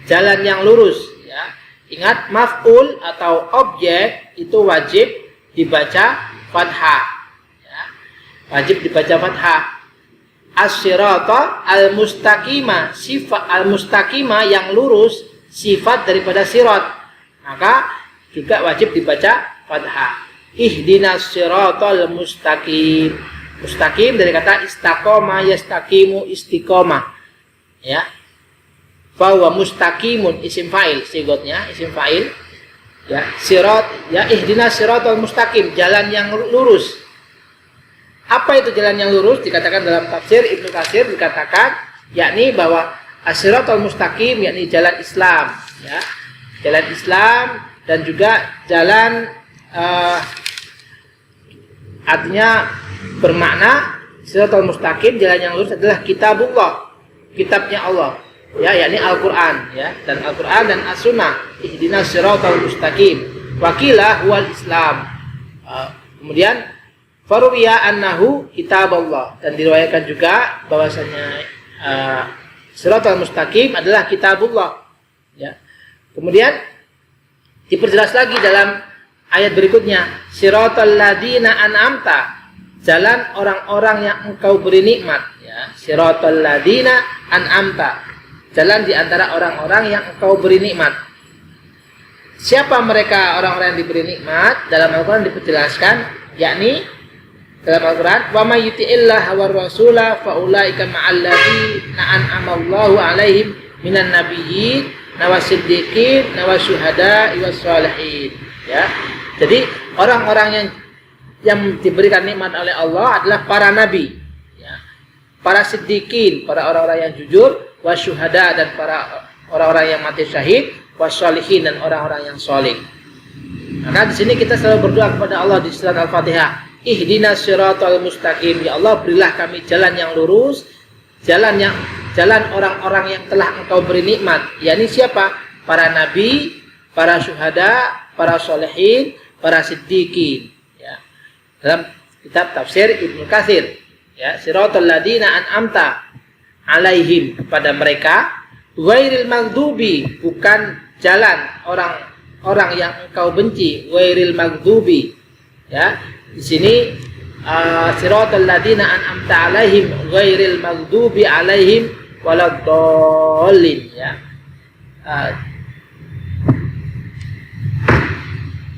jalan yang lurus, ya. Ingat, maf'ul atau objek itu wajib dibaca fathah, ya. Wajib dibaca fathah. As-sirata al-mustaqima, sifat al-mustaqima yang lurus, sifat daripada sirat, maka juga wajib dibaca fathah. Ihdinas siratal mustaqim. Mustaqim dari kata istaqoma yastaqimu istiqomah, ya. Fa huwa mustaqimun isim fa'il, sigotnya isim fa'il, ya. Sirat, ya, ihdinas siratal mustaqim, jalan yang lurus. Apa itu jalan yang lurus? Dikatakan dalam tafsir Ibnu Katsir, dikatakan yakni bahwa as-siratal mustaqim yakni jalan Islam, ya. Jalan Islam dan juga jalan artinya bermakna siratal mustaqim, jalan yang lurus adalah kitabullah, kitabnya Allah, ya, yakni Al-Qur'an, ya, dan Al-Qur'an dan As-Sunnah. Ihdinas siratal mustaqim. Waqilah huwal Islam. Kemudian faruwiya annahu kitabullah, dan diriwayatkan juga bahwasanya siratal mustaqim adalah kitabullah, ya. Kemudian diperjelas lagi dalam ayat berikutnya, siratal ladina an'amta, jalan orang-orang yang engkau beri nikmat, ya. Siratal ladina an'amta, jalan di antara orang-orang yang engkau beri nikmat. Siapa mereka orang-orang yang diberi nikmat? Dalam Al-Qur'an diperjelaskan, yakni dalam Al-Qur'an, wa may yuti'illaha war rasula fa ulaika ma'al ladzina an'amallahu 'alaihim minan nabiyyin nawasiddiqin nawasyuhada iwassalihin, ya. Jadi orang-orang yang diberikan nikmat oleh Allah adalah para nabi, ya. Para siddiqin, para orang-orang yang jujur, wasyuhada, dan para orang-orang yang mati syahid, wassalihin, dan orang-orang yang saleh. Maka di sini kita selalu berdoa kepada Allah di surat Al-Fatihah, ihdinas siratal mustaqim, ya Allah berilah kami jalan yang lurus, jalan orang-orang yang telah engkau beri nikmat, yakni siapa? Para nabi, para syuhada, para solehin, para siddiqin, ya. Dalam kitab tafsir Ibnu Katsir, ya, siratal ladina an'amta alaihim, kepada mereka, ghairil maghdubi, bukan jalan orang-orang yang engkau benci, ghairil maghdubi, ya. Di sini siratal ladina an'amta alaihim ghairil maghdubi alaihim waladdallin, ya.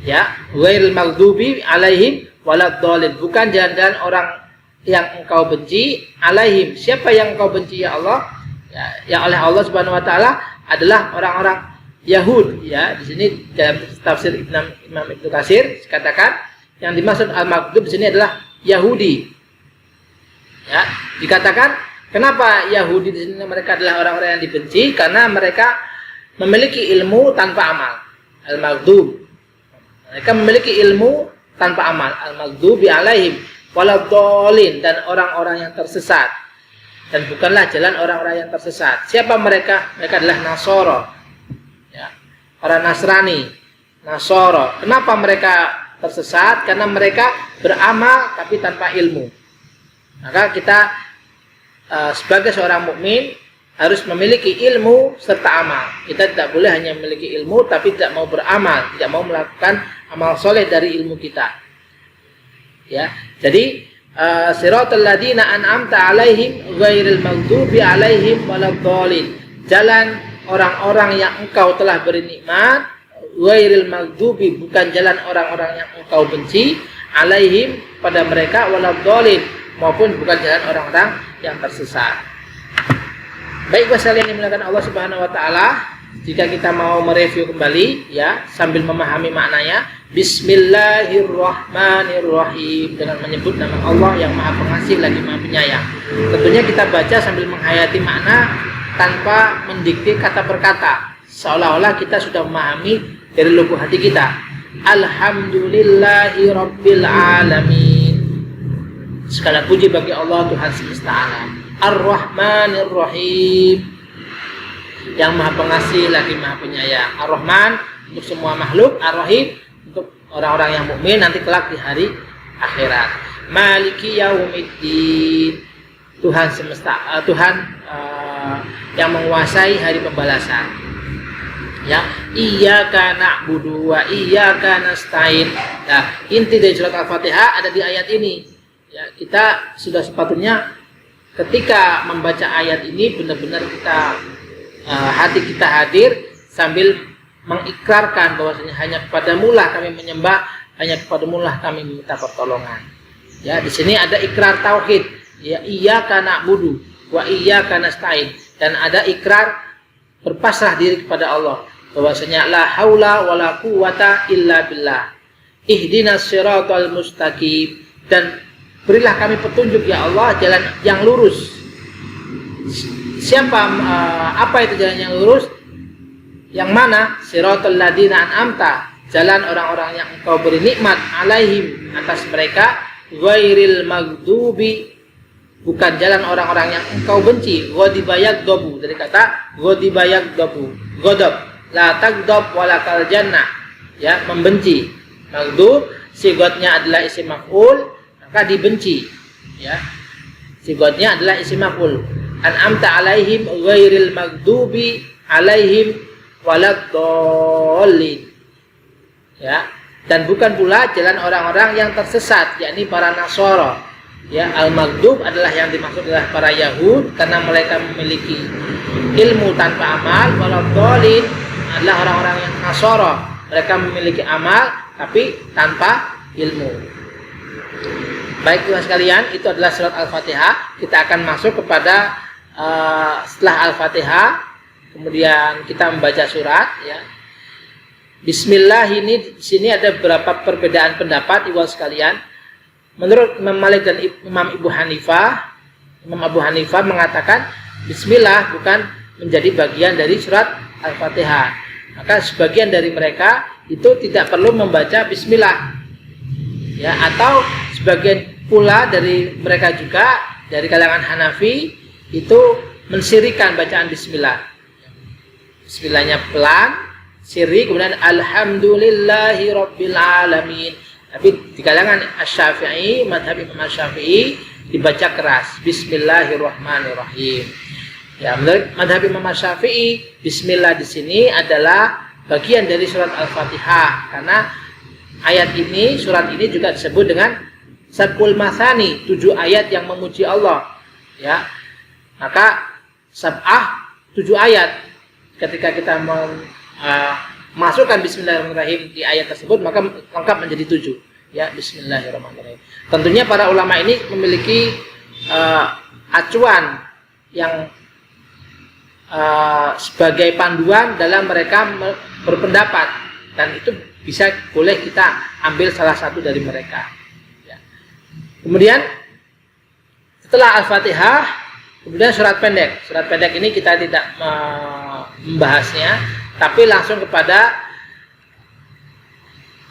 Ya, ghairil maghdubi alaihim waladdallin, bukan jalan-jalan orang yang engkau benci, alaihim, siapa yang engkau benci, ya Allah, ya, yang oleh Allah Subhanahu wa taala adalah orang-orang Yahud, ya. Di sini dalam tafsir Imam Ibnu Katsir dikatakan yang dimaksud al-maghdub di sini adalah Yahudi. Ya, dikatakan kenapa Yahudi di sini mereka adalah orang-orang yang dibenci karena mereka memiliki ilmu tanpa amal. Al-maghdub. Mereka memiliki ilmu tanpa amal. Al-maghdubi alaihim waladhdallin, dan orang-orang yang tersesat. Dan bukanlah jalan orang-orang yang tersesat. Siapa mereka? Mereka adalah Nasara. Ya. Orang Nasrani, Nasara. Kenapa mereka tersesat? Karena mereka beramal tapi tanpa ilmu. Maka kita sebagai seorang mukmin harus memiliki ilmu serta amal. Kita tidak boleh hanya memiliki ilmu tapi tidak mau beramal, tidak mau melakukan amal soleh dari ilmu kita. Ya, jadi siratal ladzina an'amta alaihim ghairil maghdubi alaihim waladhdallin. Jalan orang-orang yang engkau telah beri nikmat, ghairil maghdubi, bukan jalan orang-orang yang engkau benci, alaihim, pada mereka, waladhdallin, maupun bukan jalan orang-orang yang tersesat. Baik sekalian yang dimuliakan Allah Subhanahu wa taala, jika kita mau mereview kembali ya sambil memahami maknanya, bismillahirrahmanirrahim, dengan menyebut nama Allah yang Maha Pengasih lagi Maha Penyayang. Tentunya kita baca sambil menghayati makna tanpa mendikte kata per kata, seolah-olah kita sudah memahami dari lubuk hati kita. Alhamdulillahi rabbil alamin. Segala puji bagi Allah Tuhan semesta alam. Ar-Rahmanir Rahim, yang Maha Pengasih lagi Maha Penyayang. Ar-Rahman untuk semua makhluk, Ar-Rahim untuk orang-orang yang mukmin nanti kelak di hari akhirat. Maliki yaumiddin, Tuhan semesta, Tuhan yang menguasai hari pembalasan. Ya, iyyaka na'budu wa iyyaka nasta'in. Nah, inti dari surat Al-Fatihah ada di ayat ini. Ya, kita sudah sepatutnya ketika membaca ayat ini benar-benar kita hati kita hadir sambil mengikrarkan bahwasanya hanya kepadamu lah kami menyembah, hanya kepadamu lah kami meminta pertolongan. Ya, di sini ada ikrar tauhid. Ya, iyyaka na'budu wa iyyaka nasta'in, dan ada ikrar berpasrah diri kepada Allah bahwasanya la haula wala quwata illa billah. Ihdinas siratal mustaqim, dan berilah kami petunjuk ya Allah jalan yang lurus. Apa itu jalan yang lurus? Yang mana? Siratal ladzina an'amta, jalan orang-orang yang engkau beri nikmat, alaihim, atas mereka, ghairil maghdubi, bukan jalan orang-orang yang engkau benci. Ghadibayak dobu, dari kata ghadibayak dobu, godab, la tagdob walakal jannah, ya, membenci. Maghdub sigatnya adalah isim maf'ul, maka dibenci, ya. Sigatnya adalah isim maf'ul. An'amta alaihim ghairil maghdubi alaihim waladdallin. Ya, dan bukan pula jalan orang-orang yang tersesat, yakni para Nasara. Ya, al-maghdub adalah yang dimaksud adalah para Yahud karena mereka memiliki ilmu tanpa amal. Waladdallin adalah orang-orang yang Nasara, mereka memiliki amal tapi tanpa ilmu. Baik teman sekalian, itu adalah surat Al-Fatihah. Kita akan masuk kepada setelah Al-Fatihah, kemudian kita membaca surat. Ya. Bismillah ini di sini ada beberapa perbedaan pendapat ibu sekalian. Menurut Imam Malik dan Imam Abu Hanifah mengatakan Bismillah bukan menjadi bagian dari surat Al-Fatihah. Maka sebagian dari mereka itu tidak perlu membaca Bismillah. Ya, atau sebagian pula dari mereka juga dari kalangan Hanafi itu mensirikan bacaan Bismillah. Bismillahnya pelan, siri, kemudian Alhamdulillahi Rabbil Alamin. Tapi di kalangan Asy-Syafi'i, mazhab Imam Asy-Syafi'i, dibaca keras Bismillahirrahmanirrahim. Ya, menurut mazhab Imam Asy-Syafi'i, Bismillah di sini adalah bagian dari surat Al-Fatihah karena ayat ini, surat ini juga disebut dengan Sab'ul Masani, 7 ayat yang memuji Allah. Ya, maka sab'ah 7 ayat. Ketika kita masukkan Bismillahirrahmanirrahim di ayat tersebut, maka lengkap menjadi 7. Ya, Bismillahirrahmanirrahim. Tentunya para ulama ini memiliki acuan yang sebagai panduan dalam mereka berpendapat, dan itu bisa boleh kita ambil salah satu dari mereka. Ya. Kemudian Setelah Al-Fatihah, kemudian surat pendek. Surat pendek ini kita tidak membahasnya, tapi langsung kepada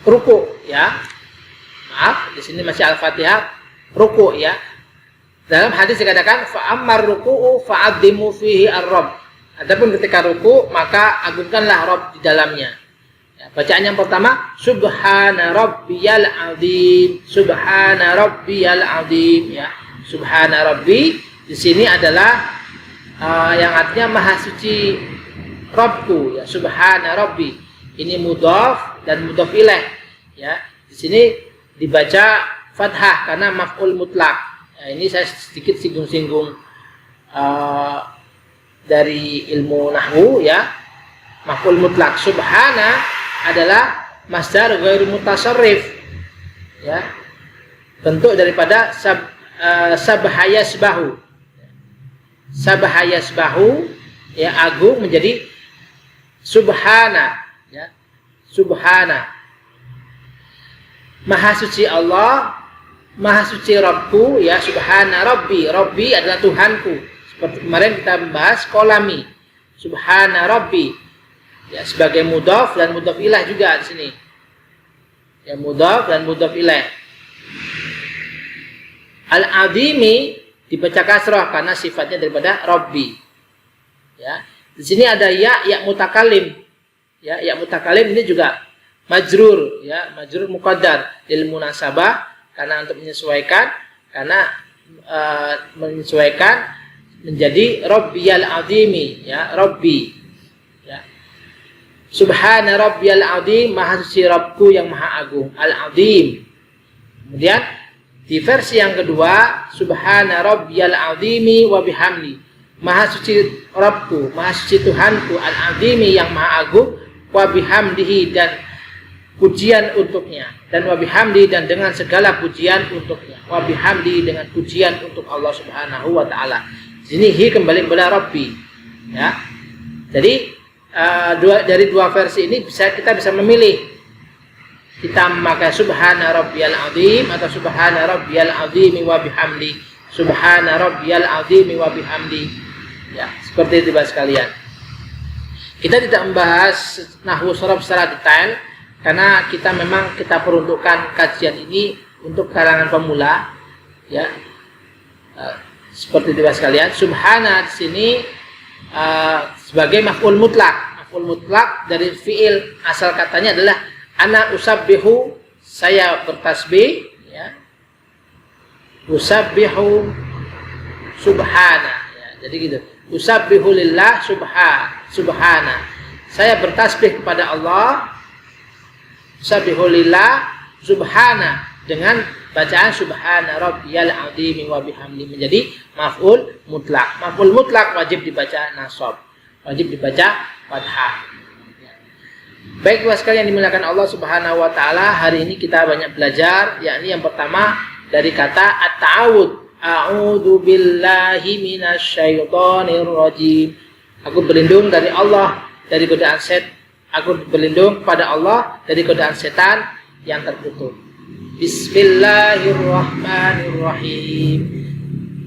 ruku, ya. Maaf, di sini masih Al-Fatihah, ruku, ya. Dalam hadis dikatakan fa'ammar ruku'u fa'addimu fihi ar-rabb. Adapun ketika ruku, maka agungkanlah Rabb di dalamnya. Ya, bacaan yang pertama subhana rabbiyal azim, subhana rabbiyal azim, ya. Subhana rabbi di sini adalah yang artinya maha suci Rabbku, ya. Subhana rabbi. Ini mudhaf dan mudhaf ilaih, ya. Di sini dibaca fathah karena maf'ul mutlak. Ya, ini saya sedikit singgung-singgung dari ilmu nahwu, ya. Maf'ul mutlak subhana adalah masdar ghairu mutasarrif, ya. Bentuk daripada sabahayasbahu. Sabahayasbahu, ya, agung menjadi subhana, ya. Subhana. Maha suci Allah, maha suci Rabbku, ya. Subhana rabbi. Rabbi adalah Tuhanku. Seperti kemarin kita membahas kolami. Subhana rabbi. Ya, sebagai mudhaf dan mudhaf ilaih juga di sini. Ya, mudhaf dan mudhaf ilaih. Al-azimi dibaca kasrah karena sifatnya daripada Rabbi. Ya. Di sini ada ya mutakalim. Ya, ya mutakalim ini juga majrur, ya, majrur muqaddar lil munasabah karena untuk menyesuaikan, karena menyesuaikan menjadi Rabbiyal azimi, ya, Rabbi. Ya. Subhana rabbiyal azim, maha suci Rabbku yang maha agung, al-azim. Kemudian di versi yang kedua, subhana rabbiyal azimi wa bihamdi. Maha suci Rabbku, maha suci Tuhanku, al-azimi yang maha agung, wa bihamdihi dan pujian untuknya, dan wa bihamdi dan dengan segala pujian untuknya. Wa bihamdi dengan pujian untuk Allah Subhanahu wa taala. Sini hi kembali kepada Rabbi, ya. Jadi dari dua versi ini kita bisa memilih. Kita memakai subhana rabbiyal azim atau subhana rabbiyal azimi wa bihamdi. Subhana rabbiyal azimi wa bihamdi. Ya, seperti itu Bapak sekalian. Kita tidak membahas nahwu sharaf secara detail karena kita memang kita peruntukkan kajian ini untuk kalangan pemula, ya. Seperti itu Bapak sekalian. Subhana di sini sebagai maf'ul mutlak. Maf'ul mutlak dari fiil, asal katanya adalah ana usabbihu, saya bertasbih, ya. Usabbihu subhana, ya. Jadi gitu. Usabbihu lillah subhana. Saya bertasbih kepada Allah. Usabbihu lillah subhana dengan bacaan subhana rabbiyal azim wa bihamdi menjadi maf'ul mutlak. Maf'ul mutlak wajib dibaca nasab, wajib dibaca fathah. Baik Bapak sekalian dimuliakan Allah Subhanahu wa taala, hari ini kita banyak belajar, yakni yang pertama dari kata at-ta'awud. A'udzu billahi minasyaitonir rajim. Aku berlindung dari Allah dari godaan setan. Aku berlindung kepada Allah dari godaan setan yang terkutuk. Bismillahirrahmanirrahim.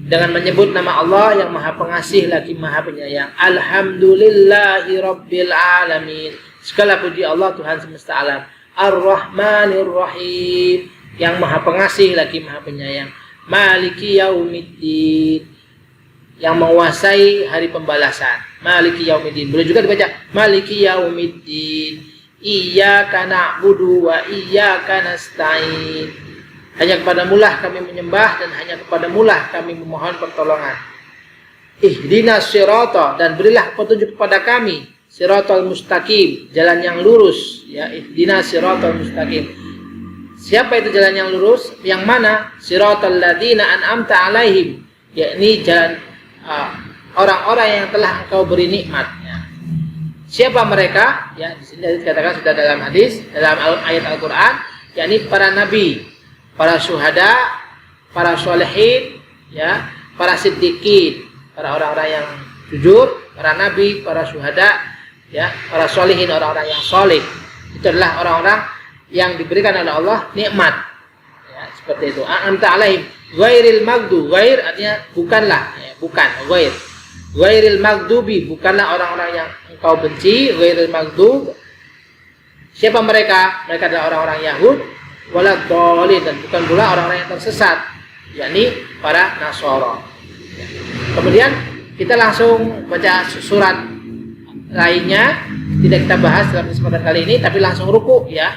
Dengan menyebut nama Allah yang Maha Pengasih lagi Maha Penyayang. Alhamdulillahirabbil alamin. Segala puji Allah Tuhan semesta alam. Ar-Rahmanir-Rahim, yang Maha Pengasih lagi Maha Penyayang. Maliki yaumiddin, yang menguasai hari pembalasan. Maliki yaumiddin. Boleh juga dibaca Maliki yaumiddin. Iyyaka na'budu wa iyyaka nasta'in. Hanya kepadamulah kami menyembah dan hanya kepadamulah kami memohon pertolongan. Ihdinas sirata, dan berilah petunjuk kepada kami. Siratal mustaqim, jalan yang lurus, ya. Ihdinas siratal mustaqim. Siapa itu jalan yang lurus? Yang mana? Siratal ladzina an'amta alaihim, yakni jalan orang-orang yang telah Engkau beri nikmat, ya. Siapa mereka? Ya, di sini dikatakan sudah dalam hadis, dalam ayat Al-Qur'an, yakni para nabi, para syuhada, para sholihin, ya, para siddiqin, para orang-orang yang jujur, para nabi, para syuhada, ya, para sholihin, orang-orang yang soleh. Itu adalah orang-orang yang diberikan oleh Allah nikmat, ya, seperti itu. An'amta alaihim, Ghairil magdu, ghair artinya bukanlah, ya, bukan, ghair. Ghairil magdubi, bukanlah orang-orang yang engkau benci. Ghairil magdub, siapa mereka? Mereka adalah orang-orang Yahud. Waladhdallin, dan bukan pula orang-orang yang tersesat, yakni para Nasara. Kemudian kita langsung baca surat lainnya, tidak kita bahas dalam kesempatan kali ini, tapi langsung ruku ya,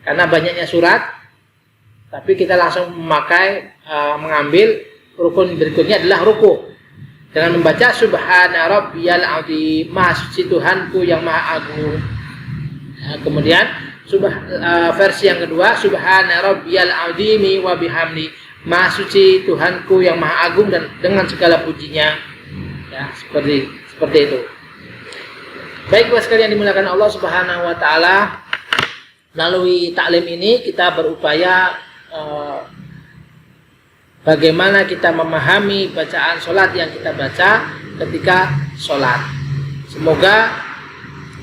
karena banyaknya surat. Tapi kita langsung mengambil rukun berikutnya adalah ruku dengan membaca Subhana Rabbiyal Azim, Maha Suci Tuhanku yang Maha Agung. Kemudian versi yang kedua, Subhana Rabbiyal Azimi wa bihamdi, Maha Suci Tuhanku yang Maha Agung dan dengan segala pujinya. Ya, seperti itu. Baik, Bapak sekalian dimuliakan Allah Subhanahu wa taala, melalui taklim ini kita berupaya bagaimana kita memahami bacaan sholat yang kita baca ketika sholat. Semoga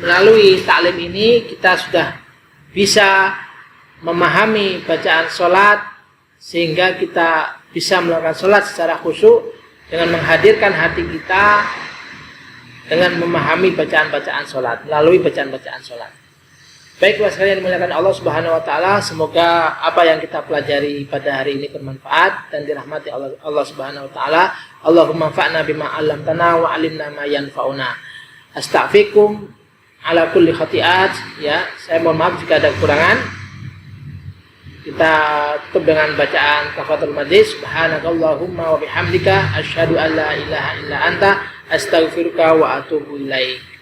melalui taklim ini kita sudah bisa memahami bacaan sholat sehingga kita bisa melakukan sholat secara khusyuk dengan menghadirkan hati kita dengan memahami bacaan-bacaan sholat, melalui bacaan-bacaan sholat. Baik, Bapak sekalian dimuliakan Allah Subhanahu wa taala, semoga apa yang kita pelajari pada hari ini bermanfaat dan dirahmati Allah Subhanahu wa taala. Allahumma anfa'na bima 'allamtana wa 'allimna ma yanfa'una. Astaghfirukum ala kulli khati'at. Ya, saya mohon maaf jika ada kekurangan. Kita tutup dengan bacaan kafaratul majlis. Subhanakallahumma wa bihamdika asyhadu an la ilaha illa anta astaghfiruka wa atubu ilaik.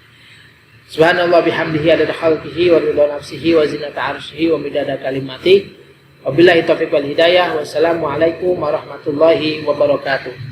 Subhanallah bihamdihi adada khalqihi wa ridha nafsihi wa zinata arsyihi wa midada kalimatihi. Wabillahi taufiq wal hidayah. Wassalamualaikum warahmatullahi wabarakatuh.